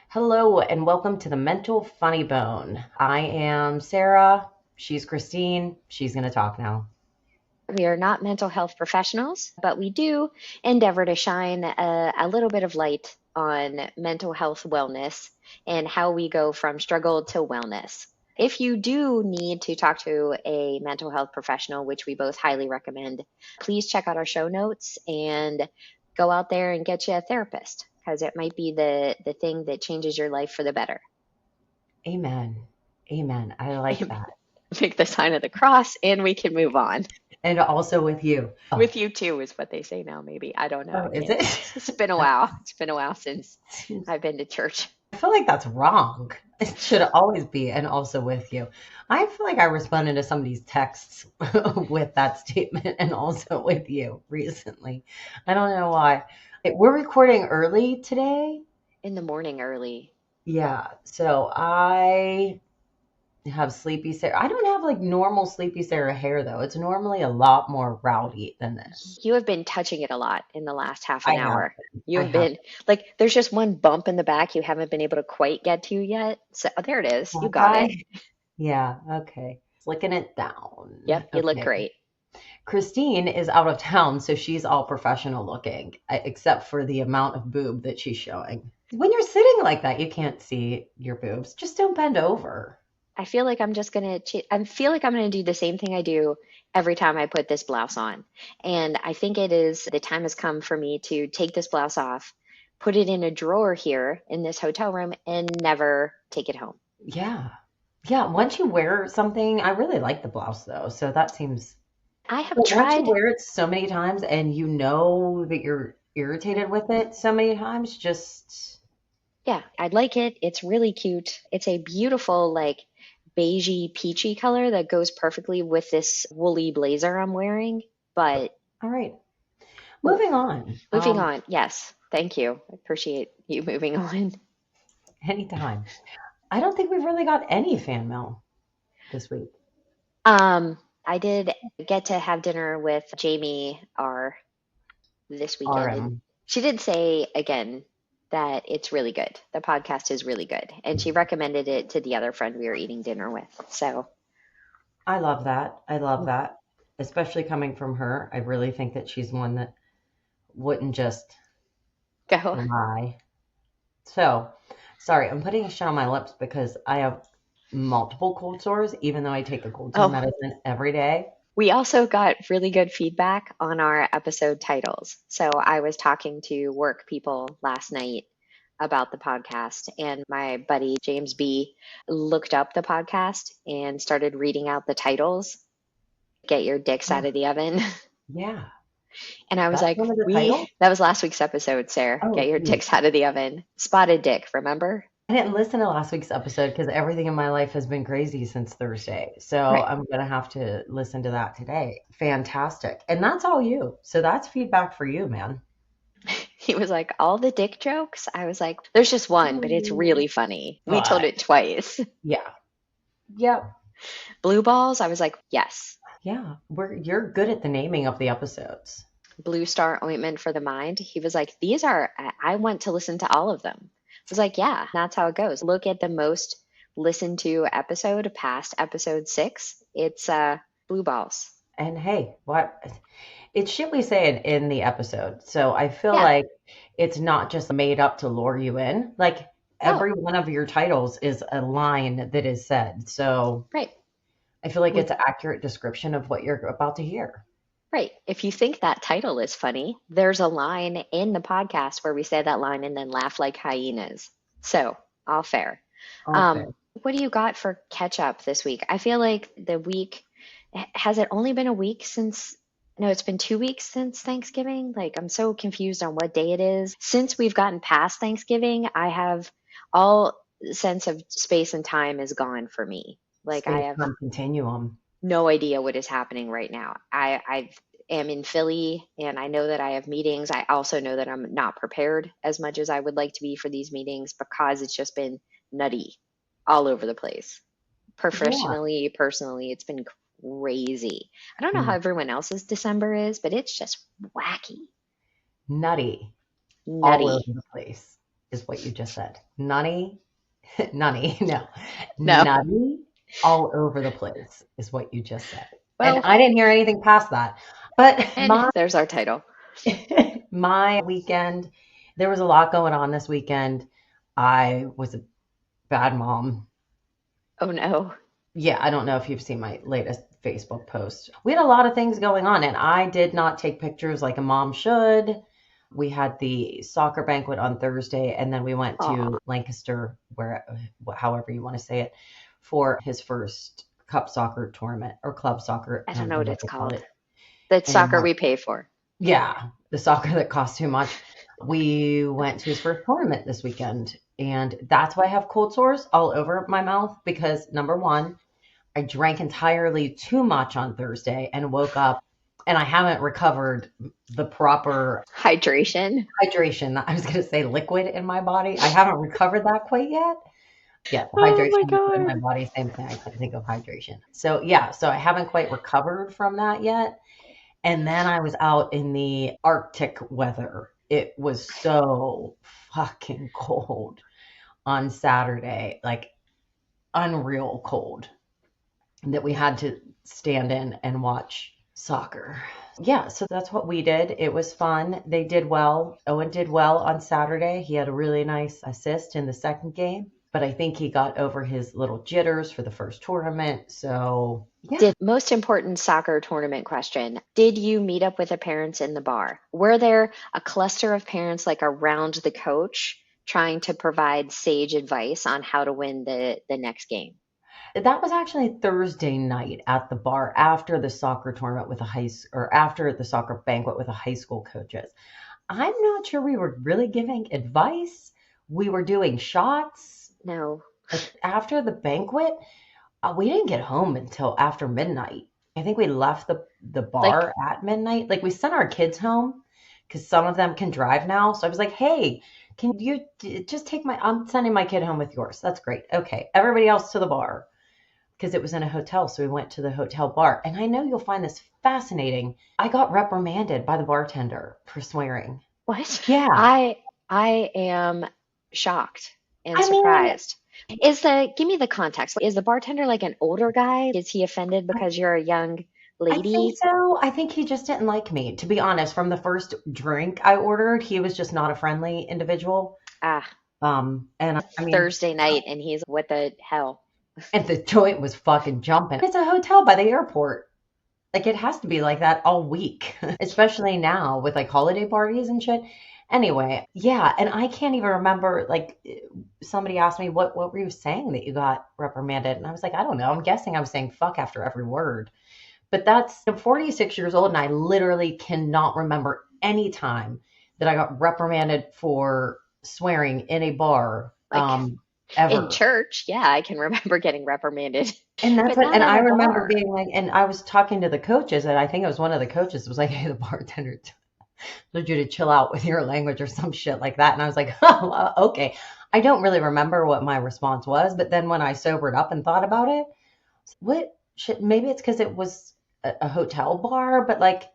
Hello and welcome to the Mental Funny Bone. I am Sarah. She's Christine. She's going to talk now. We are not mental health professionals, but we do endeavor to shine a little bit of light on mental health wellness and how we go from struggle to wellness. If you do need to talk to a mental health professional, which we both highly recommend, please check out our show notes and go out there and get you a therapist because it might be the thing that changes your life for the better. Amen. Amen. I like that. Make the sign of the cross and we can move on. And also with you. Oh, With you too is what they say now, maybe. I don't know. oh I is can't. it? It's been a while. It's been a while since Seems- I've been to church. I feel like that's wrong. It should always be and also with you. I feel like I responded to somebody's texts with that statement and also with you recently. I don't know why. We're recording early today. In the morning early. Yeah. So I have sleepy Sarah. I don't have like normal sleepy Sarah hair though. It's normally a lot more rowdy than this. You have been touching it a lot in the last half I an have hour. been. You I have have. been like, there's just one bump in the back you haven't been able to quite get to yet. So there it is. You Have got it. I? Yeah. Okay. Flicking it down. Yep, you look Okay. great. Christine is out of town, so she's all professional looking, except for the amount of boob that she's showing. When you're sitting like that, you can't see your boobs. Just don't bend over. I feel like I'm just gonna, I feel like I'm gonna do the same thing I do every time I put this blouse on. And I think it is the time has come for me to take this blouse off, put it in a drawer here in this hotel room, and never take it home. Yeah. Yeah. Once you wear something, I really like the blouse though. So that seems. I have But once you tried, wear it so many times and you know that you're irritated with it so many times, just yeah, I like it. It's really cute. It's a beautiful, like beigey, peachy color that goes perfectly with this woolly blazer I'm wearing. But all right. oh, Moving on. moving on. Yes, thank you. I appreciate you moving on. Anytime. I don't think we've really got any fan mail this week. Um, I did get to have dinner with Jamie R this weekend, and RM. she did say again that it's really good. The podcast is really good, and she recommended it to the other friend we were eating dinner with. So I love that. I love that. Especially coming from her. I really think that she's one that wouldn't just go. lie. So, sorry, I'm putting shit on my lips because I have multiple cold sores, even though I take the cold sore Oh, medicine every day. we also got really good feedback on our episode titles. So I was talking to work people last night about the podcast, and my buddy James B looked up the podcast and started reading out the titles. Get your dicks Oh, out of the oven. yeah. And I was That's like, one of the we, titles? that was last week's episode, Sarah. Oh, Get your geez. dicks out of the oven. Spotted dick, remember? I didn't listen to last week's episode because everything in my life has been crazy since Thursday. So Right. I'm going to have to listen to that today. Fantastic. And that's all you. So that's feedback for you, man. He was like, all the dick jokes? I was like, there's just one, but it's Oh, really funny. We told but it twice. yeah. Yep. Blue balls? I was like, yes. Yeah. You're good at the naming of the episodes. Blue Star Ointment for the Mind. He was like, these are, I want to listen to all of them. I was like, yeah, that's how it goes. Look at the most listened to episode past episode 6. It's Blue Balls. And hey, what? It's shit we say in the episode. So I feel Yeah. like it's not just made up to lure you in. Like Oh, every one of your titles is a line that is said. So right. I feel like We it's an accurate description of what you're about to hear. Right. If you think that title is funny, there's a line in the podcast where we say that line and then laugh like hyenas. So, all fair. All fair. What do you got for catch up this week? I feel like the week, has it only been a week since, no, it's been 2 weeks since Thanksgiving? Like, I'm so confused on what day it is. Since we've gotten past Thanksgiving, I have all sense of space and time is gone for me. Like, I Space have time continuum. no idea what is happening right now. I am in Philly and I know that I have meetings. I also know that I'm not prepared as much as I would like to be for these meetings because it's just been nutty all over the place. Yeah. Professionally, personally, it's been crazy. I don't know how Mm. everyone else's December is, but it's just wacky, Nutty all over nutty. the place. is what you just said. Nutty, nutty, no, No. nutty all over the place is what you just said. And Well, I didn't hear anything past that. But and there's our title. my weekend, there was a lot going on this weekend. I was a bad mom. Oh no. Yeah, I don't know if you've seen my latest Facebook post. We had a lot of things going on, and I did not take pictures like a mom should. We had the soccer banquet on Thursday, and then we went Aw, to Lancaster, where, however you want to say it, for his first cup soccer tournament or club soccer. I I don't don't know know what what it's they call called. it The soccer anymore. we pay for. Yeah, the soccer that costs too much. We went to his first tournament this weekend, and that's why I have cold sores all over my mouth because number one, I drank entirely too much on Thursday and woke up and I haven't recovered the proper Hydration. hydration. I was going to say liquid in my body. I haven't recovered that quite yet. Yeah, the Oh my hydration liquid in my God. body, same thing. I couldn't think of hydration. So, yeah, so I haven't quite recovered from that yet. And then I was out in the Arctic weather. It was so fucking cold on Saturday, like unreal cold, that we had to stand in and watch soccer. Yeah, so that's what we did. It was fun. They did well. Owen did well on Saturday. He had a really nice assist in the second game, but I think he got over his little jitters for the first tournament. So, yeah. Did most important soccer tournament question. Did you meet up with the parents in the bar? Were there a cluster of parents like around the coach trying to provide sage advice on how to win the next game? That was actually Thursday night at the bar after the soccer tournament with the or after the soccer banquet with the high school coaches. I'm not sure we were really giving advice. We were doing shots. No. Like after the banquet, we didn't get home until after midnight. I think we left the Like, bar at midnight. Like we sent our kids home because some of them can drive now. So I was like, hey, can you just take I'm sending my kid home with yours. That's great. Okay. Everybody else to the bar because it was in a hotel. So we went to the hotel bar. And I know you'll find this fascinating. I got reprimanded by the bartender for swearing. what? Yeah. I am shocked and I mean, surprised. Give me the context. Is the bartender like an older guy? Is he offended because you're a young I think lady? so. I think he just didn't like me. To be honest, from the first drink I ordered, he was just not a friendly individual. Ah, And I mean, Thursday night and he's what the hell? and the joint was fucking jumping. It's a hotel by the airport. Like it has to be like that all week, especially now with like holiday parties and shit. Anyway, yeah, and I can't even remember like somebody asked me what were you saying that you got reprimanded? And I was like, I don't know. I'm guessing I was saying fuck after every word. But I'm 46 years old and I literally cannot remember any time that I got reprimanded for swearing in a bar Like in ever. church, yeah, I can remember getting reprimanded, And that's but what, not and at I a remember bar. being like, and I was talking to the coaches, and I think it was one of the coaches was like, hey, the bartender told you to chill out with your language or some shit like that. And I was like, oh, okay. I don't really remember what my response was, but then when I sobered up and thought about it, what shit, maybe it's because it was a hotel bar, but like, it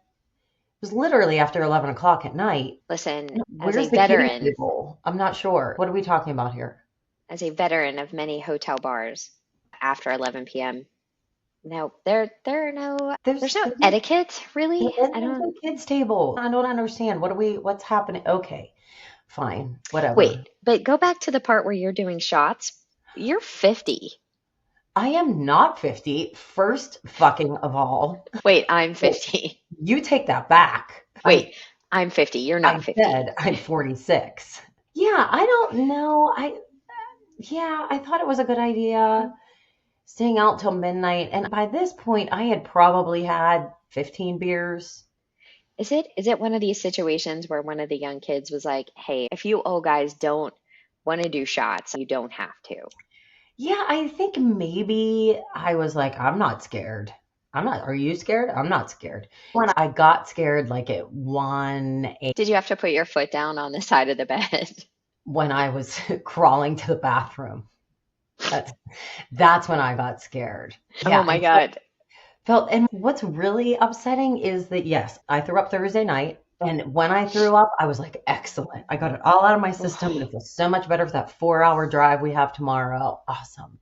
was literally after 11 o'clock at night. Listen, Where's the kiddie table? I'm not sure. What are we talking about here? as a veteran of many hotel bars after 11 p.m. No, there are no there's no There's etiquette There really. I isn't don't a kids table. I don't understand. What's happening? Okay, fine, wait, whatever. but go back to the part where you're doing shots. You're 50. I am not 50, first fucking of all. Wait, I'm So 50. you take that back. Wait, I'm 50. You're I not 50. said I'm 46. Yeah, I don't know. Yeah, I thought it was a good idea staying out till midnight. And by this point, I had probably had 15 beers. Is it one of these situations where one of the young kids was like, "Hey, if you old guys don't want to do shots, you don't have to." Yeah, I think maybe I was like, I'm not scared. I'm not. Are you scared? I'm not scared. When I got scared, like at 1 Did you have to put your foot down on the side of the bed? when I was crawling to the bathroom, that's that's when I got scared. Oh Yeah, my God. and what's really upsetting is that yes, I threw up Thursday night. And when I threw up, I was like, excellent. I got it all out of my system and Ugh. it feels so much better for that 4 hour drive we have tomorrow. Awesome.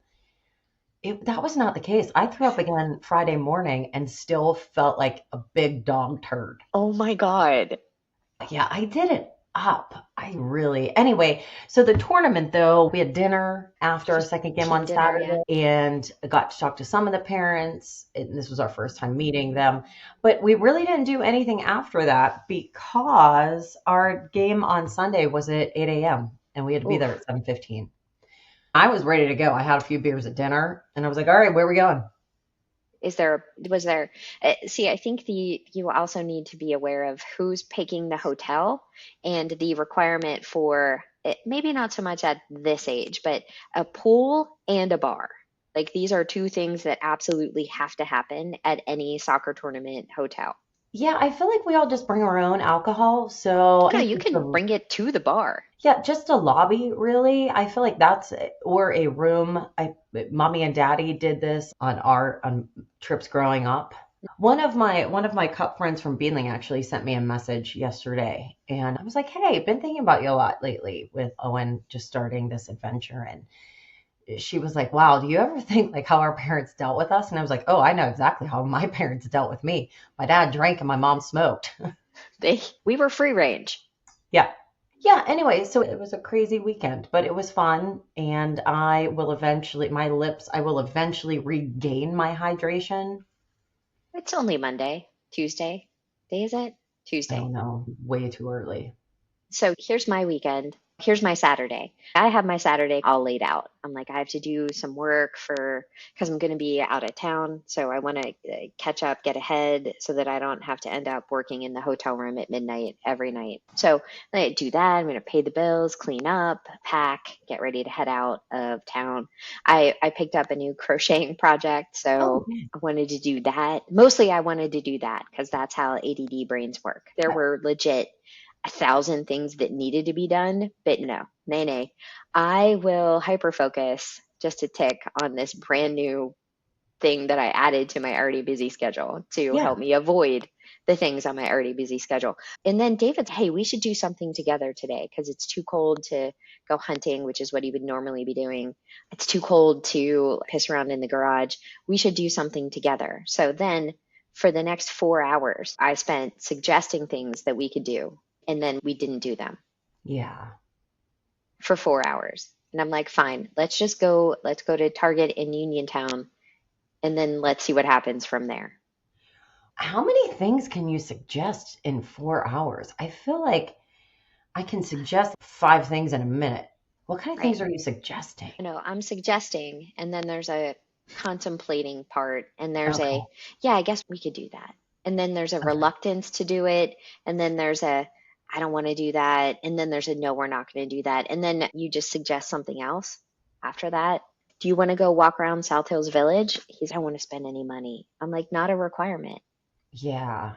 That was not the case. I threw up again Friday morning and still felt like a big dog turd. Oh my God. Yeah, I did it up. I really, anyway. So the tournament, though, we had dinner after our second game Cute on dinner, yeah. Saturday, and I got to talk to some of the parents. And this was our first time meeting them, but we really didn't do anything after that because our game on Sunday was at 8 a.m. and we had to be there Oof. at 7:15. I was ready to go. I had a few beers at dinner, and I was like, "All right, where are we going?" Was there, see, I think you also need to be aware of who's picking the hotel and the requirement for maybe not so much at this age, but a pool and a bar. Like these are two things that absolutely have to happen at any soccer tournament hotel. Yeah, I feel like we all just bring our own alcohol, so I No, think you can bring it to the bar. yeah, just a lobby, really. I feel like that's or a room. Mommy and Daddy did this on our on trips growing up. One of my cup friends from Beanling actually sent me a message yesterday, and I was like, "Hey, been thinking about you a lot lately with Owen just starting this adventure." And she was like, "Wow, do you ever think like how our parents dealt with us?" And I was like, "Oh, I know exactly how my parents dealt with me. My dad drank and my mom smoked." We were free range. Yeah. Yeah, anyway, so it was a crazy weekend, but it was fun and I will eventually regain my hydration. It's only Monday, Tuesday. Day is it? I don't Tuesday. know, way too early. So here's my weekend. Here's my Saturday. I have my Saturday all laid out. I'm like, I have to do some work because I'm going to be out of town. So I want to catch up, get ahead so that I don't have to end up working in the hotel room at midnight every night. So I do that. I'm going to pay the bills, clean up, pack, get ready to head out of town. I picked up a new crocheting project. Oh, So I wanted to do that. Mostly I wanted to do that because that's how ADD brains work. There yeah. were legit 1,000 things that needed to be done, but no, nay, nay. I will hyper focus just a tick on this brand new thing that I added to my already busy schedule to Yeah. help me avoid the things on my already busy schedule. And then David, hey, we should do something together today because it's too cold to go hunting, which is what he would normally be doing. It's too cold to piss around in the garage. We should do something together. So then for the next 4 hours, I spent suggesting things that we could do, and then we didn't do them Yeah. for 4 hours. And I'm like, fine, let's go to Target in Uniontown and then let's see what happens from there. How many things can you suggest in 4 hours? I feel like I can suggest 5 things in a minute. What kind of Right. things are you suggesting? I'm suggesting, and then there's a contemplating part, and there's Okay. a, yeah, I guess we could do that. And then there's a Okay. reluctance to do it, and then there's a, I don't want to do that, and then there's a no, we're not going to do that. And then you just suggest something else after that. Do you want to go walk around South Hills Village? He's, I don't want to spend any money. I'm like, not a requirement. Yeah.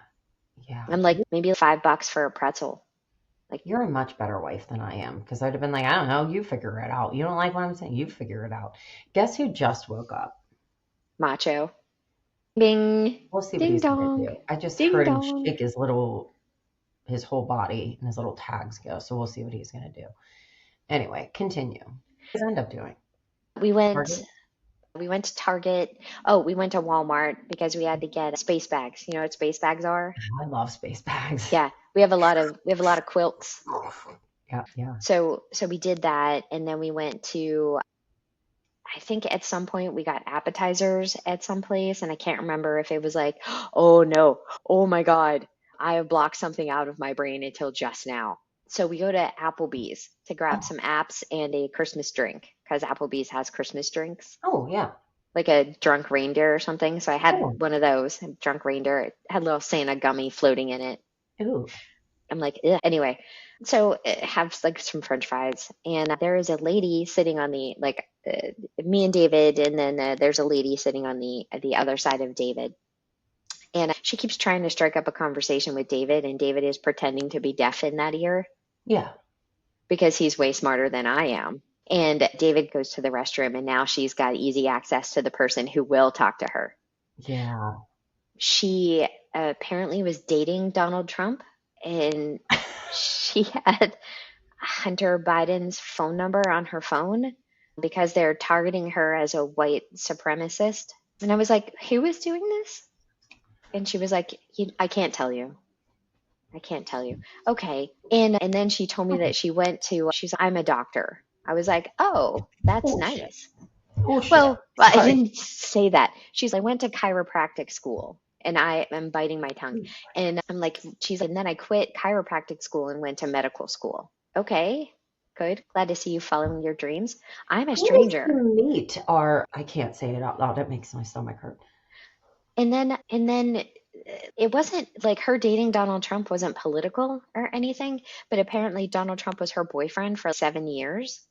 Yeah. I'm like, maybe $5 for a pretzel. Like You're a much better wife than I am because I'd have been like, I don't know, you figure it out. You don't like what I'm saying? You figure it out. Guess who just woke up? macho. Bing, We'll see what ding he's gonna dong, do. I just ding heard him dong. shake his whole body and his little tags go. So we'll see what he's gonna do. Anyway, continue. What does he end up doing? We went Target? we went to Target. Oh, we went to Walmart because we had to get space bags. You know what space bags are? I love space bags. Yeah, we have a lot of quilts. Yeah, yeah. So we did that, and then we went to, I think at some point we got appetizers at some place, and I can't remember if it was like, oh no, oh my God, I have blocked something out of my brain until just now. So we go to Applebee's to grab Oh, some apps and a Christmas drink because Applebee's has Christmas drinks, oh yeah. like a drunk reindeer or something. So I had Oh, one of those, a drunk reindeer. It had a little Santa gummy floating in it. ooh. I'm like, ugh. Anyway, so have like some French fries, and there is a lady sitting on the like me and David, and then there's a lady sitting on the other side of David, and she keeps trying to strike up a conversation with David, and David is pretending to be deaf in that ear Yeah. because he's way smarter than I am. And David goes to the restroom, and now she's got easy access to the person who will talk to her. Yeah. She apparently was dating Donald Trump, and she had Hunter Biden's phone number on her phone because they're targeting her as a white supremacist. And I was like, who is doing this? And she was like, I can't tell you. I can't tell you. Okay. And then she told me that she went to, I'm a doctor. I was like, oh, that's Bullshit. nice. Bullshit. Well, I Sorry. didn't say that. I went to chiropractic school and I am biting my tongue. And I'm like, she's like, and then I quit chiropractic school and went to medical school. Okay, good. Glad to see you following your dreams. I'm a Who did stranger. you meet? Or I can't say it out loud. It makes my stomach hurt. And then it wasn't like her dating Donald Trump wasn't political or anything, but apparently Donald Trump was her boyfriend for 7 years.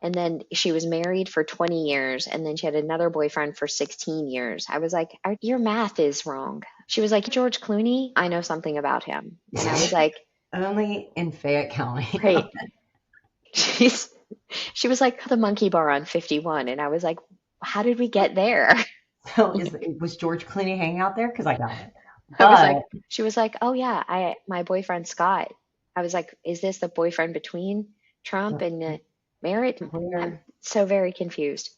And then she was married for 20 years, and then she had another boyfriend for 16 years. I was like, your math is wrong. She was like, George Clooney, I know something about him. And I was like, Only in Fayette County. right. She's, she was like, the monkey bar on 51. And I was like, how did we get there? So was George Clooney hanging out there? Because I got it. I was But like, she was like, oh yeah, my boyfriend Scott. I was like, is this the boyfriend between Trump and Merritt? I'm weird. so very confused.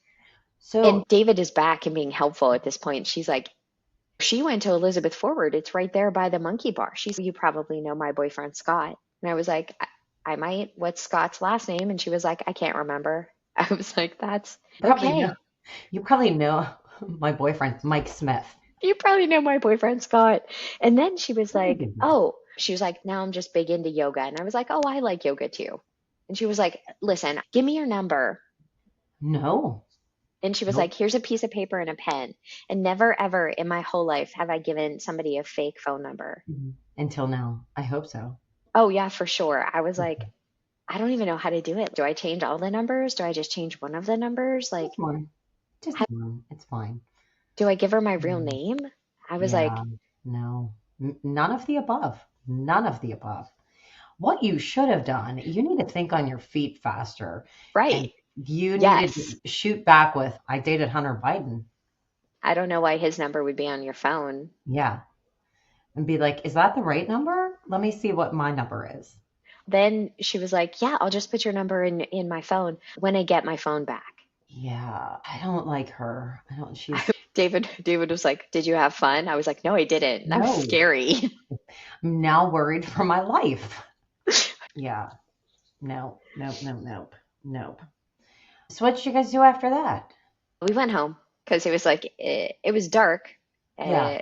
And So David is back and being helpful at this point. She's like, she went to Elizabeth Forward. It's right there by the monkey bar. She's, you probably know my boyfriend Scott. And I was like, I might. What's Scott's last name? And she was like, I can't remember. I was like, that's probably know okay. you probably know my boyfriend, Mike Smith. You probably know my boyfriend Scott. And then she was That's a like, good guess. oh, she was like, now I'm just big into yoga. And I was like, oh, I like yoga too. And she was like, listen, give me your number. No. And she was Nope. like, here's a piece of paper and a pen. And never, ever in my whole life have I given somebody a fake phone number. Until now. I hope so. Oh, yeah, for sure. I was like, I don't even know how to do it. Do I change all the numbers? Do I just change one of the numbers? Like, Just one. Just how, one. It's fine. do I give her my real Mm, name? I was like, yeah. No. None of the above. None of the above. What you should have done, you need to think on your feet faster. right. And you needed Yes. to shoot back with, I dated Hunter Biden. I don't know why his number would be on your phone. Yeah. And be like, is that the right number? Let me see what my number is. Then she was like, yeah, I'll just put your number in my phone when I get my phone back. Yeah. I don't like her. I don't, she's, David was like, did you have fun? I was like, no, I didn't. That was no. scary. I'm now worried for my life. Yeah. No, nope, nope, nope, nope. So what did you guys do after that? We went home because it was like it was dark. Yeah. Uh,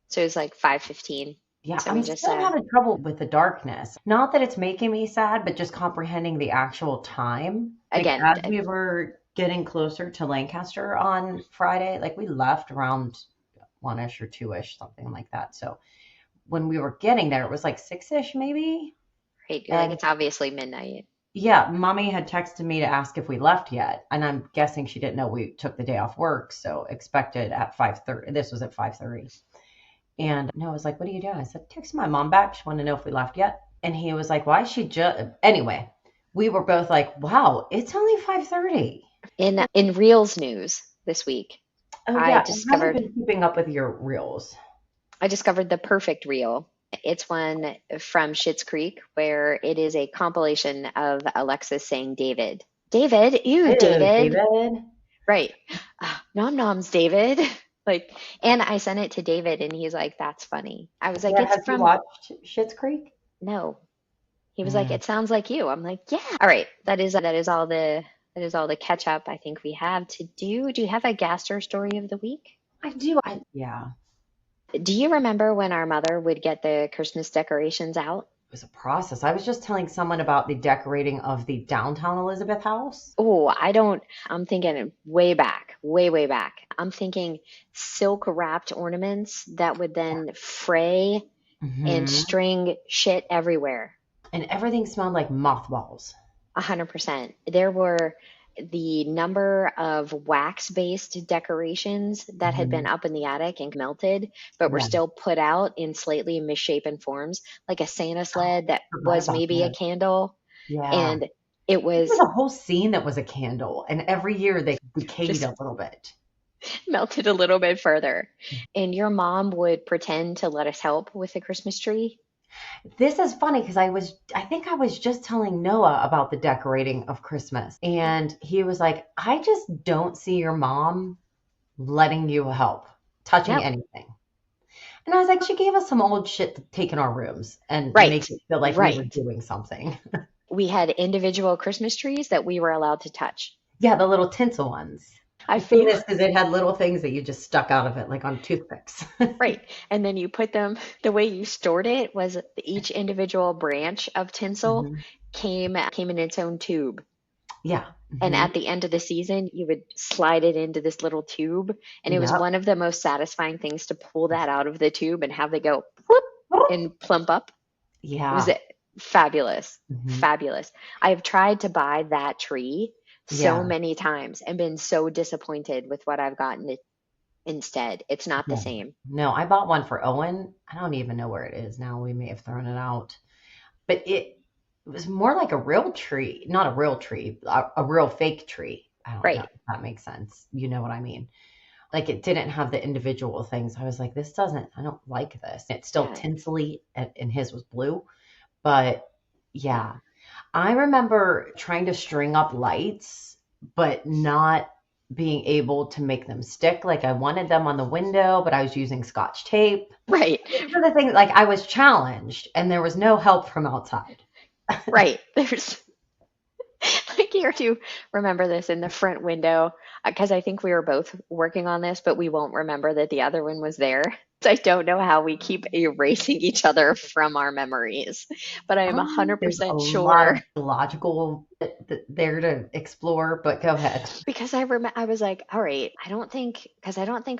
so it was like 5:15. Yeah, So we I'm just still having trouble with the darkness. Not that it's making me sad, but just comprehending the actual time. Like again, as we were getting closer to Lancaster on Friday, like we left around one-ish or two-ish, something like that. So when we were getting there, it was like six-ish maybe. right, you're like And it's obviously midnight. yeah, mommy had texted me to ask if we left yet. And I'm guessing she didn't know we took the day off work. So expected at 5:30. This was at 5:30. And Noah was like, what are you doing? I said, text my mom back. She wanted to know if we left yet. And he was like, why is she just anyway, we were both like, wow, it's only 5:30. In Reels news this week, Oh I yeah, I haven't discovered been keeping up with your reels. I discovered the perfect reel. It's one from Schitt's Creek where it is a compilation of Alexis saying David. David, ew, Ew, David. David. Right. Nom noms, David. Like, and I sent it to David and he's like, that's funny. I was like, Yeah, it's has he from, watched Schitt's Creek? no. He was like, Mm, it sounds like you. I'm like, yeah. All right. That is all the catch up I think we have to do. Do you have a gaster story of the week? I do. Yeah, Do you remember when our mother would get the Christmas decorations out? it was a process. I was just telling someone about the decorating of the downtown Elizabeth house. Oh, I don't, I'm thinking way back, way, way back. I'm thinking silk wrapped ornaments that would then fray and Hmm. string shit everywhere. And everything smelled like mothballs. 100%. There were the number of wax-based decorations that had been Hmm. up in the attic and melted, but were Yeah. still put out in slightly misshapen forms, like a Santa Oh, sled that I forgot was about maybe a this. candle, Yeah. and it There was was a whole scene that was a candle, and every year they decayed just a little bit. melted a little bit further. And your mom would pretend to let us help with the Christmas tree. This is funny because I think I was just telling Noah about the decorating of Christmas. And he was like, I just don't see your mom letting you help touching No, anything. And I was like, she gave us some old shit to take in our rooms and make right, it feel like we were right. doing something. We had individual Christmas trees that we were allowed to touch. Yeah, the little tinsel ones. I I say feel this because it had little things that you just stuck out of it, like on toothpicks. right. And then you put them, the way you stored it was each individual branch of tinsel Mhm. came in its own tube. Yeah. And Hmm. at the end of the season, you would slide it into this little tube. And it was Yep. one of the most satisfying things to pull that out of the tube and have it go whoop and plump up. It was Yeah. fabulous. Hmm. Fabulous. I've tried to buy that tree so Yeah. many times and been so disappointed with what I've gotten instead. It's not the Yeah. same. No, I bought one for Owen. I don't even know where it is now. We may have thrown it out. But it was more like a real tree, not a real tree, a real fake tree. I don't know Right. if that makes sense. You know what I mean? Like it didn't have the individual things. I was like, this doesn't, I don't like this. It's still Yeah. tinsely and his was blue. But yeah, I remember trying to string up lights, but not being able to make them stick. Like I wanted them on the window, but I was using scotch tape. Right. These are the things like I was challenged and there was no help from outside. Right. There's like you do remember this in the front window because I think we were both working on this, but we won't remember that the other one was there. So I don't know how we keep erasing each other from our memories, but I am There's a 100% lot sure of logical there to explore, but go ahead. because I was like, all right, I don't think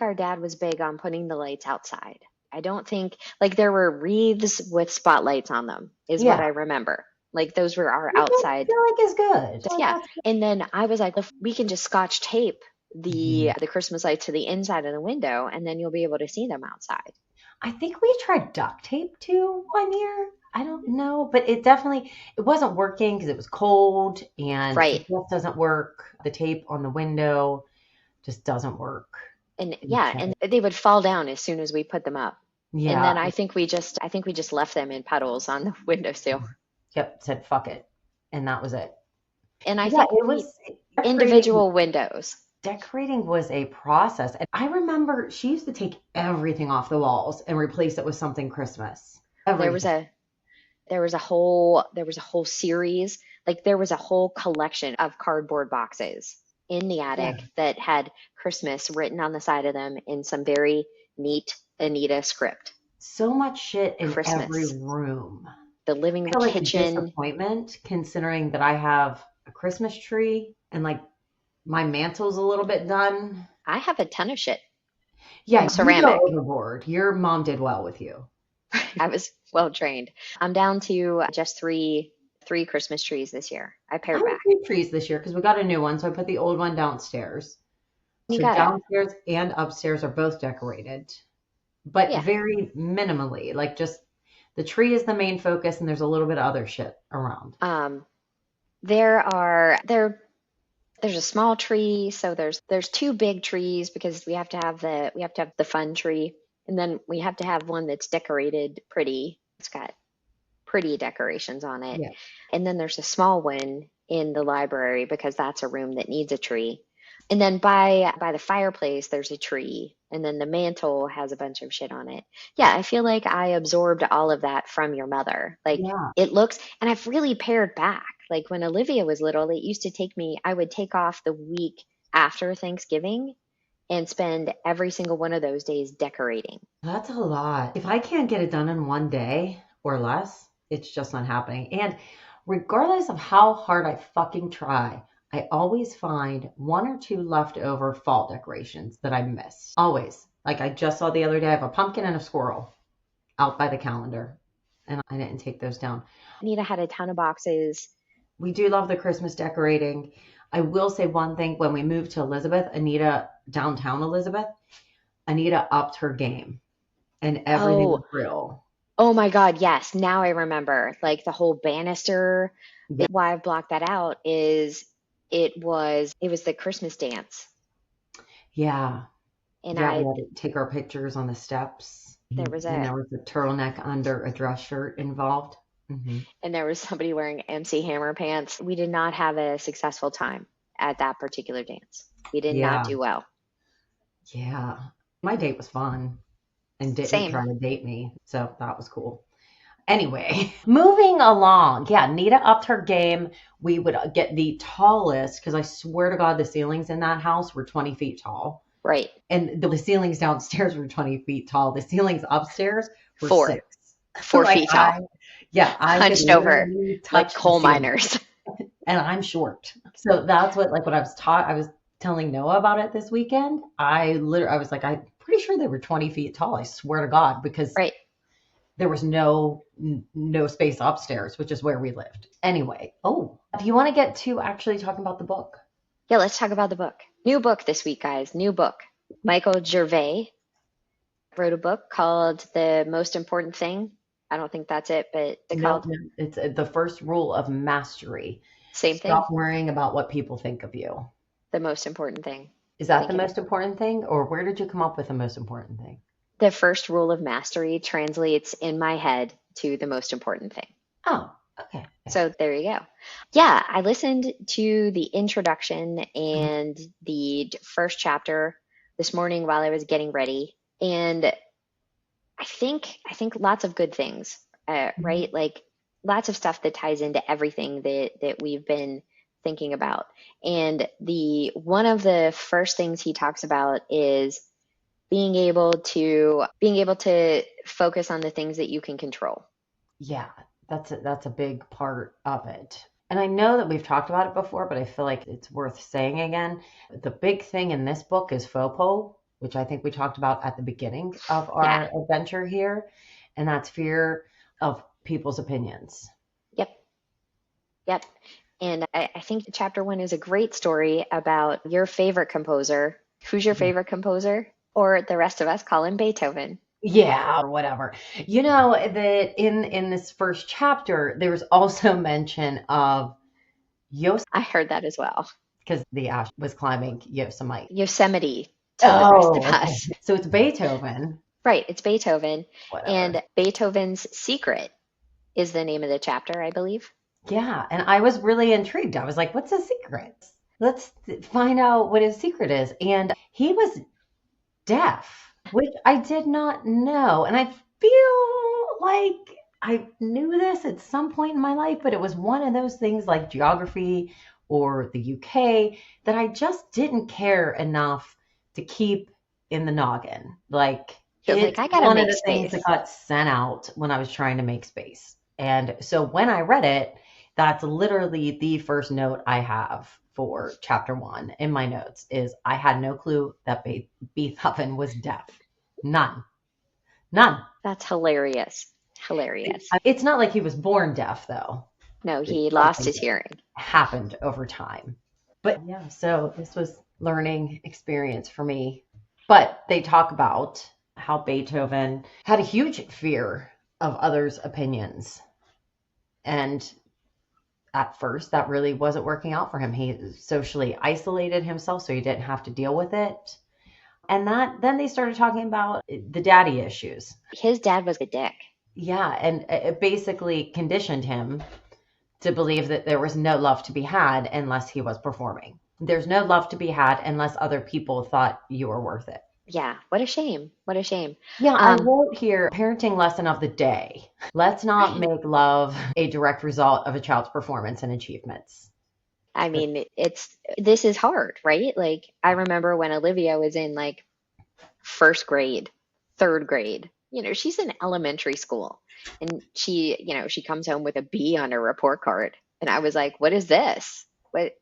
our dad was big on putting the lights outside. I don't think like there were wreaths with spotlights on them is what Yeah, I remember. Like those were our which I outside. feel like is good. Like Yeah. that's And then I was like, if we can just scotch tape Mhm. the Christmas lights to the inside of the window and then you'll be able to see them outside. I think we tried duct tape too one year. I don't know, but it wasn't working because it was cold and Right. it just doesn't work. The tape on the window just doesn't work. And You yeah, can't. and they would fall down as soon as we put them up. And Yeah. then I think we just left them in puddles on the windowsill. Yep. Said fuck it, and that was it. And I Yeah, think it we was decorating. individual windows. Decorating was a process. And I remember she used to take everything off the walls and replace it with something Christmas. There was Everything. a there was a whole series, like there was a whole collection of cardboard boxes in the Yeah. attic that had Christmas written on the side of them in some very neat Anita script. So much shit in every Christmas, room. the living I room, feel like a kitchen. disappointment considering that I have a Christmas tree and like my mantle's a little bit done. I have a ton of shit. Yeah, you go Ceramic. overboard. Your mom did well with you. I was well trained. I'm down to just three Christmas trees this year. I I pared have back. 3 trees this year because we got a new one, so I put the old one downstairs. You So got it. downstairs and upstairs are both decorated, but Yeah. very minimally. Like just the tree is the main focus, and there's a little bit of other shit around. Um, there are there there's a small tree, so there's two big trees because we have to have the fun tree, and then we have to have one that's decorated pretty. It's got pretty decorations on it. Yeah. And then there's a small one in the library because that's a room that needs a tree. And then by the fireplace there's a tree, and then the mantle has a bunch of shit on it. Yeah, I feel like I absorbed all of that from your mother. Like Yeah. it looks, and I've really pared back. Like when Olivia was little, it used to take me, I would take off the week after Thanksgiving and spend every single one of those days decorating. That's a lot. If I can't get it done in one day or less, it's just not happening. And regardless of how hard I fucking try, I always find one or two leftover fall decorations that I missed. Always. Like I just saw the other day, I have a pumpkin and a squirrel out by the calendar, and I didn't take those down. Anita had a ton of boxes. We do love the Christmas decorating. I will say one thing when we moved to Elizabeth, downtown Elizabeth, Anita upped her game and everything Oh, was real. oh my God, yes. Now I remember. Like the whole banister. Yeah. Why I've blocked that out is it was the Christmas dance. Yeah. And Yeah, we I had to take our pictures on the steps. There was And a there was a turtleneck under a dress shirt involved. Hmm. and there was somebody wearing MC Hammer pants. We did not have a successful time at that particular dance. We did not Yeah, do well. yeah. My date was fun and didn't Same. try to date me, so that was cool. Anyway, moving along. Yeah, Nita upped her game. We would get the tallest, because I swear to God, the ceilings in that house were 20 feet tall. Right. And the ceilings downstairs were 20 feet tall. The ceilings upstairs were Four. six. Four Like feet tall. yeah, I could Hunched over literally like touch the coal ceiling, miners. and I'm short. So that's what, like, what I was taught. I was telling Noah about it this weekend. I was like, I'm pretty sure they were 20 feet tall. I swear to God, because Right. there was no space upstairs, which is where we lived. Anyway, oh, do you want to get to actually talking about the book? Yeah, let's talk about the book. New book this week, guys. New book. Michael Gervais wrote a book called The Most Important Thing. I don't think that's it, but it's No, called no, it's the first rule of mastery. same thing. Stop worrying about what people think of you. The most important thing. Is I that the think it is. most important thing, or where did you come up with the most important thing? The first rule of mastery translates in my head to the most important thing. Oh, okay. So there you go. Yeah, I listened to the introduction Mhm. and the first chapter this morning while I was getting ready, and I think lots of good things, Mhm. right? Like lots of stuff that ties into everything that we've been thinking about. And the one of the first things he talks about is being able to focus on the things that you can control. Yeah, that's a big part of it. And I know that we've talked about it before, but I feel like it's worth saying again. The big thing in this book is FOPO, which I think we talked about at the beginning of Yeah. our adventure here, and that's fear of people's opinions. Yep. Yep. And I think chapter one is a great story about your favorite composer. Who's your Yeah. favorite composer? Or the rest of us call him Beethoven. Yeah, or whatever. You know that in this first chapter, there was also mention of Yosemite, I heard that as well. because the ash was climbing Yosemite. Yosemite to the rest of Oh, okay. us. So it's Beethoven. Right, it's Beethoven. Whatever. And Beethoven's Secret is the name of the chapter, I believe. Yeah, and I was really intrigued. I was like, what's his secret? Let's find out what his secret is. And he was deaf, which I did not know. And I feel like I knew this at some point in my life, but it was one of those things like geography or the UK that I just didn't care enough to keep in the noggin. Like, You're like, it's I gotta one of make the things that space. got sent out when I was trying to make space. And so when I read it, that's literally the first note I have for chapter one in my notes is I had no clue that Beethoven was deaf. None. None. That's hilarious. Hilarious. It's not like he was born deaf, though. No, It's he lost something his that hearing. happened over time. But yeah, so this was learning experience for me. But they talk about how Beethoven had a huge fear of others' opinions. And at first, that really wasn't working out for him. He socially isolated himself so he didn't have to deal with it. And that then they started talking about the daddy issues. His dad was a dick. Yeah, and it basically conditioned him to believe that there was no love to be had unless he was performing. There's no love to be had unless other people thought you were worth it. Yeah, what a shame. What a shame. Yeah, I Um, wrote here parenting lesson of the day. Let's not right. make love a direct result of a child's performance and achievements. I mean, this is hard, right? Like, I remember when Olivia was in like first grade, third grade. She's in elementary school and she comes home with a B on her report card. And I was like, what is this? What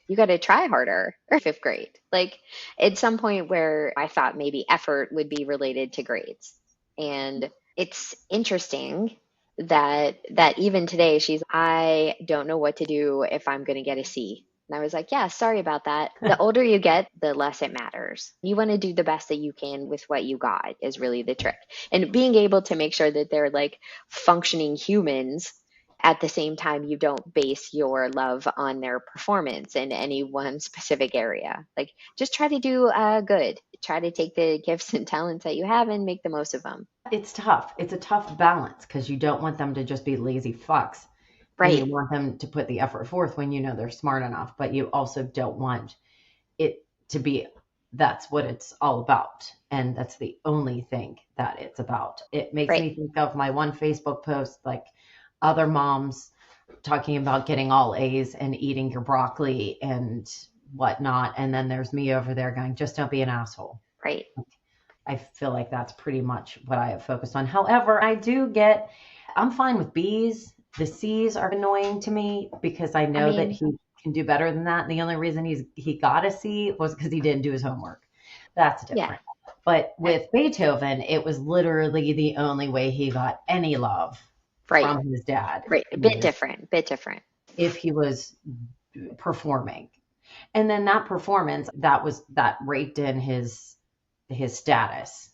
you got to try harder or fifth grade. Like at some point where I thought maybe effort would be related to grades. And it's interesting that even today I don't know what to do if I'm going to get a C. And I was like, yeah, sorry about that. The older you get, the less it matters. You want to do the best that you can with what you got is really the trick. And being able to make sure that they're like functioning humans at the same time, you don't base your love on their performance in any one specific area. Like, just try to do good. Try to take the gifts and talents that you have and make the most of them. It's tough. It's a tough balance because you don't want them to just be lazy fucks, and you Right, want them to put the effort forth when you know they're smart enough, but you also don't want it to be that's what it's all about. And that's the only thing that it's about. It makes right. me think of my one Facebook post, like other moms talking about getting all A's and eating your broccoli and whatnot. And then there's me over there going, just don't be an asshole. Right. I feel like that's pretty much what I have focused on. However, I'm fine with B's. The C's are annoying to me because I I know that mean, he can do better than that. And the only reason he got a C was because he didn't do his homework. That's yeah, different. But with Beethoven, it was literally the only way he got any love right, from his dad right. A bit was different, bit different. if he was performing. And then that performance, that raked in his status,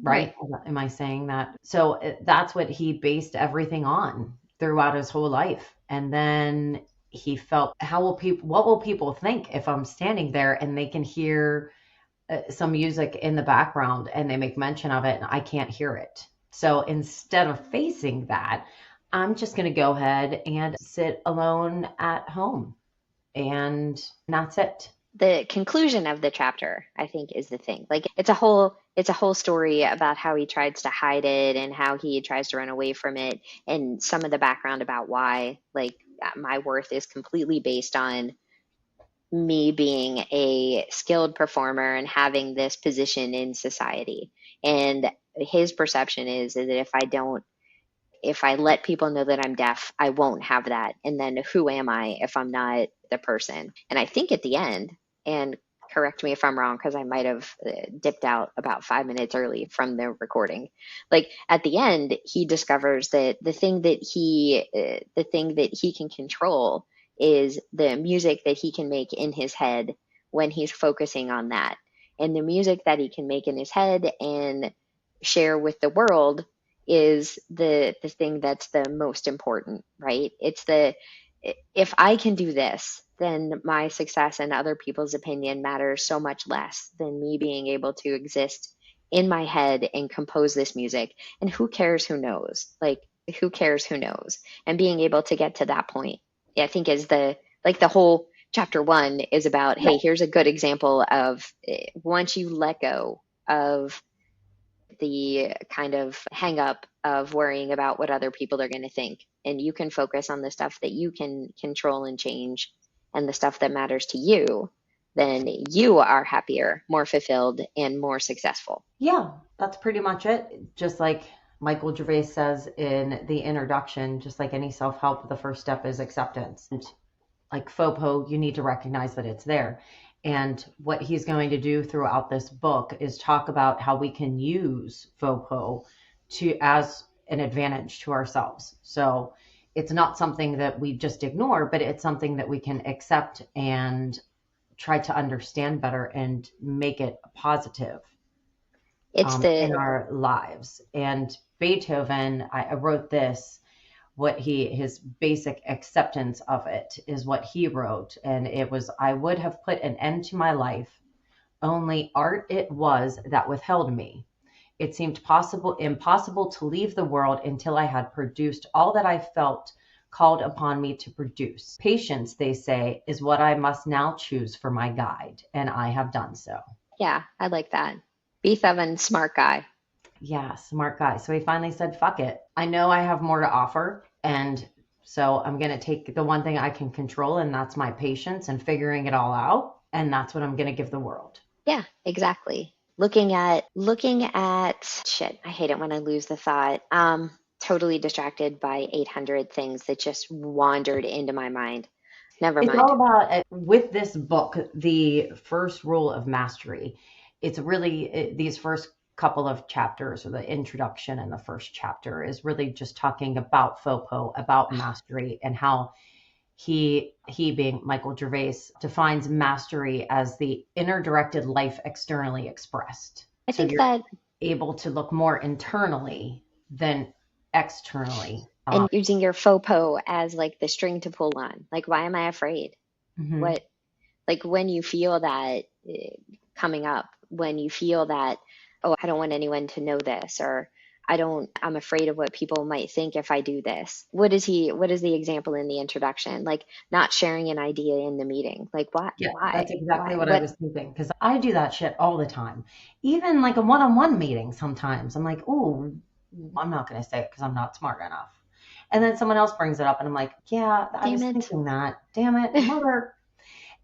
Right. right? Am I saying that? So that's what he based everything on throughout his whole life. And then he felt, what will people think if I'm standing there and they can hear some music in the background and they make mention of it and I can't hear it? So instead of facing that, I'm just going to go ahead and sit alone at home and that's it. The conclusion of the chapter, I think, is the thing. Like, it's a whole story about how he tries to hide it and how he tries to run away from it, and some of the background about why, like, my worth is completely based on me being a skilled performer and having this position in society. And his perception is that if I let people know that I'm deaf, I won't have that. And then who am I if I'm not the person? And I think at the end, and correct me if I'm wrong, because I might have dipped out about 5 minutes early from the recording. Like, at the end, he discovers that the thing that he can control is the music that he can make in his head when he's focusing on that. And the music that he can make in his head and share with the world is the thing that's the most important, right? It's the if I can do this, then my success and other people's opinion matters so much less than me being able to exist in my head and compose this music. And who cares who knows? Like, who cares who knows? And being able to get to that point, I think, is the whole chapter one is about, hey, here's a good example of once you let go of the kind of hang up of worrying about what other people are going to think. And you can focus on the stuff that you can control and change and the stuff that matters to you, then you are happier, more fulfilled, and more successful. Yeah, that's pretty much it. Just like Michael Gervais says in the introduction, just like any self help, the first step is acceptance. And like FOPO, you need to recognize that it's there. And what he's going to do throughout this book is talk about how we can use FOPO as an advantage to ourselves. So it's not something that we just ignore, but it's something that we can accept and try to understand better and make it positive It's the in our lives. And Beethoven, I wrote this, his basic acceptance of it is what he wrote. And it was, I would have put an end to my life, only art it was that withheld me. It seemed impossible to leave the world until I had produced all that I felt called upon me to produce. Patience, they say, is what I must now choose for my guide, and I have done so. Yeah, I like that. Beethoven, smart guy. Yeah, smart guy. So he finally said, fuck it. I know I have more to offer. And so I'm going to take the one thing I can control, and that's my patience and figuring it all out. And that's what I'm going to give the world. Yeah, exactly. Looking at shit. I hate it when I lose the thought. Totally distracted by 800 things that just wandered into my mind. Never It's mind. all about, with this book, the first rule of mastery. It's really these first couple of chapters, or the introduction in the first chapter, is really just talking about FOPO, about mastery, and how he being Michael Gervais defines mastery as the inner directed life externally expressed. I So think you're that able to look more internally than externally. Uh, And using your FOPO as like the string to pull on. Like, why am I afraid? mhm. What, like when you feel that coming up, when you feel that, oh, I don't want anyone to know this, or I'm afraid of what people might think if I do this. What is the example in the introduction? Like not sharing an idea in the meeting. Like, Yeah, that's why, exactly what I what, was thinking because I do that shit all the time. Even like a one-on-one meeting sometimes. I'm like, "Oh, I'm not going to say it because I'm not smart enough." And then someone else brings it up and I'm like, "Yeah, I damn was it. thinking that. Damn it, mother."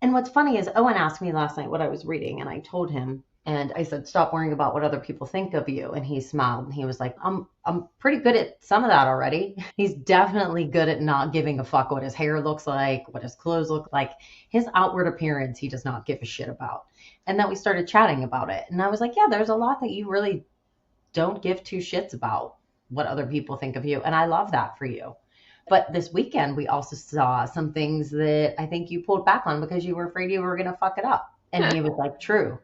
And what's funny is Owen asked me last night what I was reading, and I told him, and I said, "Stop worrying about what other people think of you." And he smiled and he was like, I'm pretty good at some of that already." He's definitely good at not giving a fuck what his hair looks like, what his clothes look like. His outward appearance, he does not give a shit about. And then we started chatting about it. And I was like, "Yeah, there's a lot that you really don't give two shits about what other people think of you." And I love that for you. But this weekend, we also saw some things that I think you pulled back on because you were afraid you were going to fuck it up. And he was like, "True."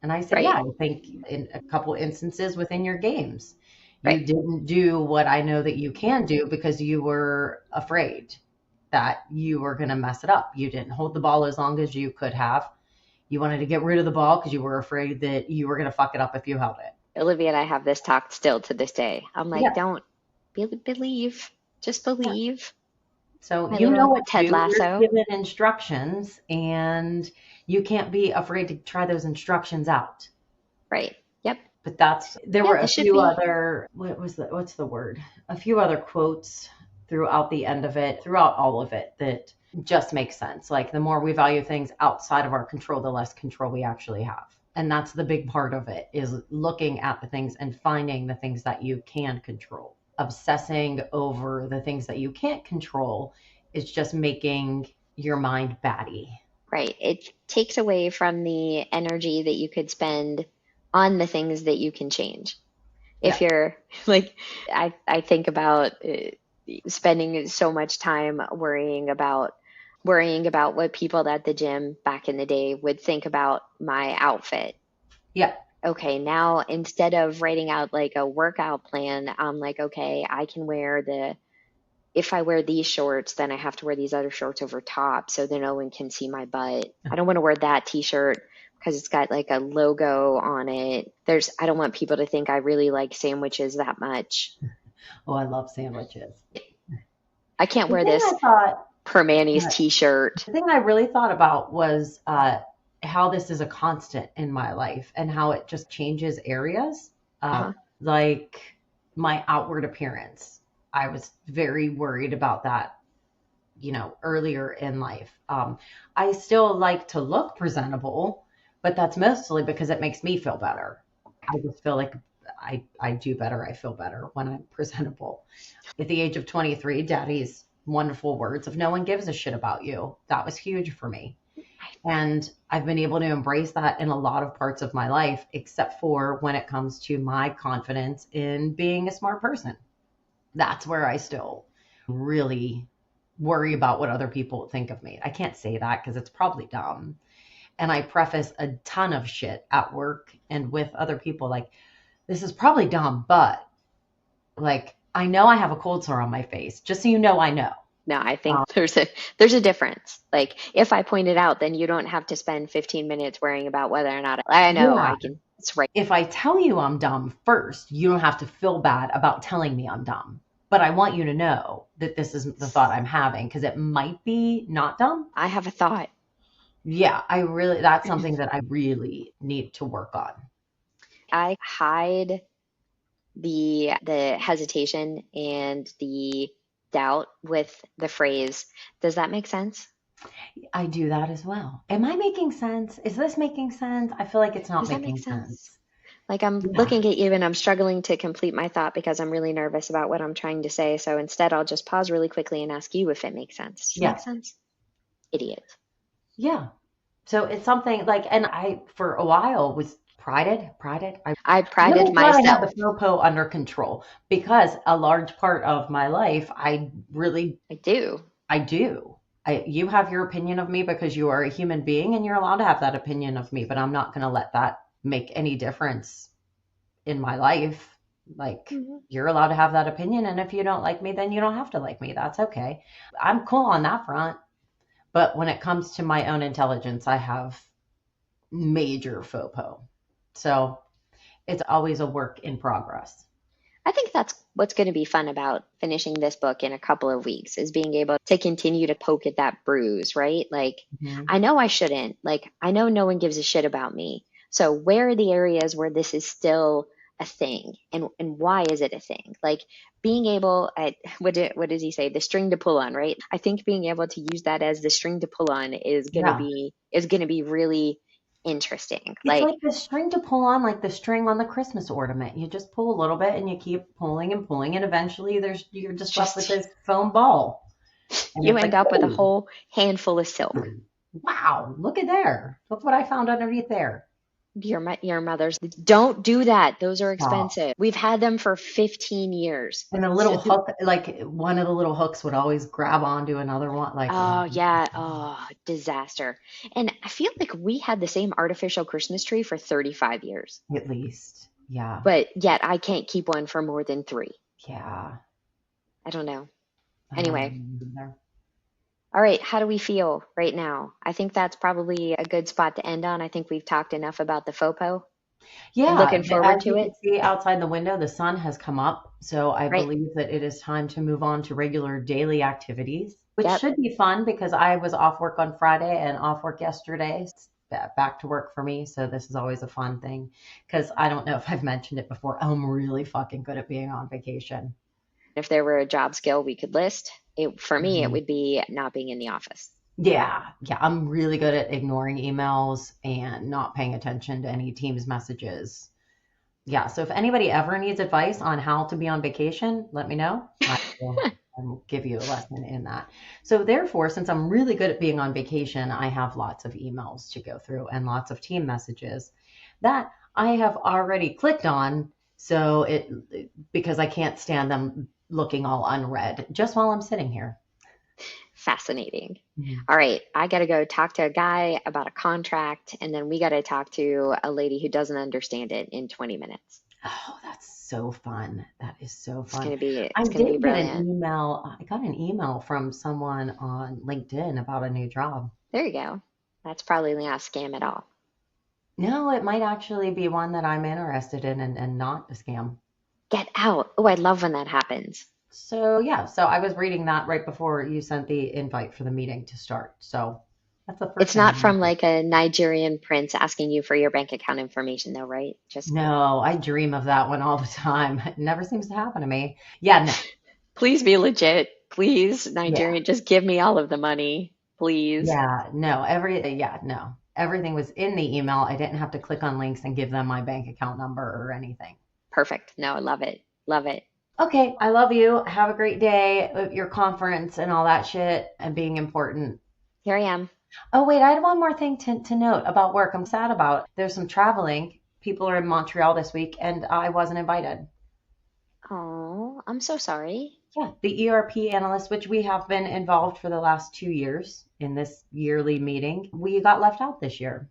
And I said, "Yeah, Right, I think in a couple instances within your games, you right. didn't do what I know that you can do because you were afraid that you were going to mess it up. You didn't hold the ball as long as you could have. You wanted to get rid of the ball because you were afraid that you were going to fuck it up if you held it." Olivia and I have this talk still to this day. I'm like, Yeah. don't believe, just Yeah. believe. So My you know little what to Ted do. You're Lasso. given instructions, and you can't be afraid to try those instructions out. Right. Yep. But there Yeah, were a this should few be other, what's the word? A few other quotes throughout the end of it, throughout all of it, that just make sense. Like the more we value things outside of our control, the less control we actually have. And that's the big part of it, is looking at the things and finding the things that you can control. Obsessing over the things that you can't control is just making your mind batty. right. It takes away from the energy that you could spend on the things that you can change. Yeah. If you're like, I think about spending so much time worrying about what people at the gym back in the day would think about my outfit. Yeah. Okay, now instead of writing out like a workout plan, I'm like, okay, I can wear if I wear these shorts, then I have to wear these other shorts over top so that no one can see my butt. I don't want to wear that t-shirt because it's got like a logo on it. I don't want people to think I really like sandwiches that much. Oh, I love sandwiches. I can't The wear thing I this thought Permanis t-shirt. The thing I really thought about was how this is a constant in my life and how it just changes areas. Uh, Uh-huh. like my outward appearance. I was very worried about that, earlier in life. I still like to look presentable, but that's mostly because it makes me feel better. I just feel like I do better. I feel better when I'm presentable. At the age of 23, daddy's wonderful words of "no one gives a shit about you." That was huge for me. And I've been able to embrace that in a lot of parts of my life, except for when it comes to my confidence in being a smart person. That's where I still really worry about what other people think of me. I can't say that because it's probably dumb. And I preface a ton of shit at work and with other people like, "This is probably dumb, but like, I know I have a cold sore on my face. Just so you know, I know." No, I think Um, there's a difference. Like if I point it out, then you don't have to spend 15 minutes worrying about whether or not I know yeah. I can. It's right. If I tell you I'm dumb first, you don't have to feel bad about telling me I'm dumb. But I want you to know that this is the thought I'm having because it might be not dumb. I have a thought. Yeah, that's something that I really need to work on. I hide the hesitation and the doubt with the phrase, does that make sense? I do that as well. Am I making sense? Is this making sense? I feel like it's not Does that make making sense? sense. Like I'm Yeah. looking at you and I'm struggling to complete my thought because I'm really nervous about what I'm trying to say. So instead, I'll just pause really quickly and ask you if it makes sense. Does it make Yeah. sense? Idiot. Yeah. So it's something like, and I, for a while, was prided. I I really prided thought I had myself. the FOPO under control because a large part of my life, I do. I do. You have your opinion of me because you are a human being and you're allowed to have that opinion of me, but I'm not going to let that make any difference in my life. Like, Mhm. you're allowed to have that opinion. And if you don't like me, then you don't have to like me. That's okay. I'm cool on that front. But when it comes to my own intelligence, I have major FOPO. So it's always a work in progress. I think that's what's going to be fun about finishing this book in a couple of weeks is being able to continue to poke at that bruise, right? Like, Mhm. I know I shouldn't. Like, I know no one gives a shit about me. So, where are the areas where this is still a thing, and why is it a thing? Like, being able at what does he say? The string to pull on, right? I think being able to use that as the string to pull on Yeah. is going to be really interesting. It's Like, like the string to pull on, like the string on the Christmas ornament. You just pull a little bit and you keep pulling and pulling, and eventually you're just left with just this foam ball. And you it's end like, up with a oh, whole handful of silk. wow, look at there. Look what I found underneath there. Your mother's. Don't do that. Those are Stop. expensive. We've had them for 15 years. And the So little do, hook, like one of the little hooks would always grab onto another one. Like, oh, oh yeah, oh, disaster. And I feel like we had the same artificial Christmas tree for 35 years. at least. Yeah. But yet I can't keep one for more than 3. Yeah. I don't know. I Anyway, don't know. all right, how do we feel right now? I think that's probably a good spot to end on. I think we've talked enough about the FOPO. Yeah, Looking forward as you to can it, see outside the window, the sun has come up. So I right? believe that it is time to move on to regular daily activities, which Yep. should be fun because I was off work on Friday and off work yesterday. Back to work for me. So this is always a fun thing because I don't know if I've mentioned it before. I'm really fucking good at being on vacation. If there were a job skill we could list, for me, it Mhm. would be not being in the office. Yeah, yeah, I'm really good at ignoring emails and not paying attention to any Teams messages. Yeah, so if anybody ever needs advice on how to be on vacation, let me know. I will give you a lesson in that. So therefore, since I'm really good at being on vacation, I have lots of emails to go through and lots of team messages that I have already clicked on. So because I can't stand them looking all unread just while I'm sitting here. Fascinating. Mhm. All right, I got to go talk to a guy about a contract, and then we got to talk to a lady who doesn't understand it in 20 minutes. Oh, that's so fun. That is so fun. I It's gonna be did get an brilliant. email. I got an email from someone on LinkedIn about a new job. There you go. That's probably not a scam at all. No, it might actually be one that I'm interested in and not a scam. Get out. Oh, I love when that happens. So, yeah, so I was reading that right before you sent the invite for the meeting to start. So, that's the first It's thing not I'm from doing. like a Nigerian prince asking you for your bank account information, though, right? Just No, I dream of that one all the time. It never seems to happen to me. Yeah, no. please be legit. Please, Yeah. Nigerian, just give me all of the money, please. Yeah, no, yeah, no. Everything was in the email. I didn't have to click on links and give them my bank account number or anything. Perfect. No, I love it. Love it. Okay, I love you. Have a great day at your conference and all that shit and being important. Here I am. Oh, wait, I had one more thing to note about work. I'm sad about. There's some traveling. People are in Montreal this week and I wasn't invited. Oh, I'm so sorry. Yeah, the ERP analyst, which we have been involved for the last 2 years in this yearly meeting, we got left out this year.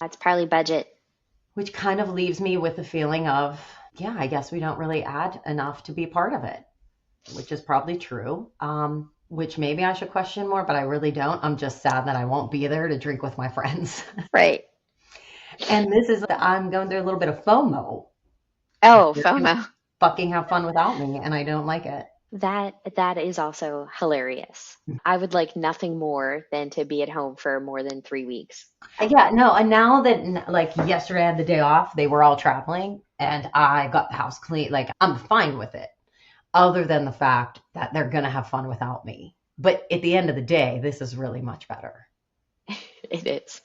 That's probably budget. Which kind of leaves me with the feeling of, yeah, I guess we don't really add enough to be part of it, which is probably true. Which maybe I should question more, but I really don't. I'm just sad that I won't be there to drink with my friends. Right. And I'm going through a little bit of FOMO. Oh, They're going to FOMO. fucking have fun without me, and I don't like it. That is also hilarious. I would like nothing more than to be at home for more than 3 weeks. Yeah, no, and now that like yesterday I had the day off, they were all traveling, and I got the house clean. Like I'm fine with it, other than the fact that they're gonna have fun without me. But at the end of the day, this is really much better. It is.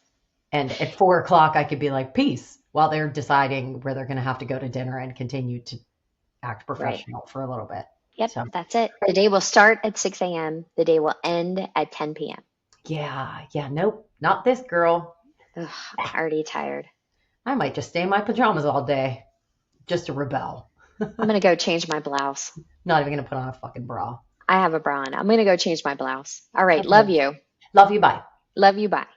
And at 4 o'clock, I could be like, peace, while they're deciding where they're going to have to go to dinner and continue to act Right. professional for a little bit. Yep, So, that's it. The day will start at 6 a.m. The day will end at 10 p.m. yeah, yeah, nope, not this girl. Ugh, already tired. I might just stay in my pajamas all day just to rebel. I'm gonna go change my blouse. Not even going to put on a fucking bra. I have a bra on. I'm gonna go change my blouse. All right, love Okay. you. Love you. Bye. Love you. Bye.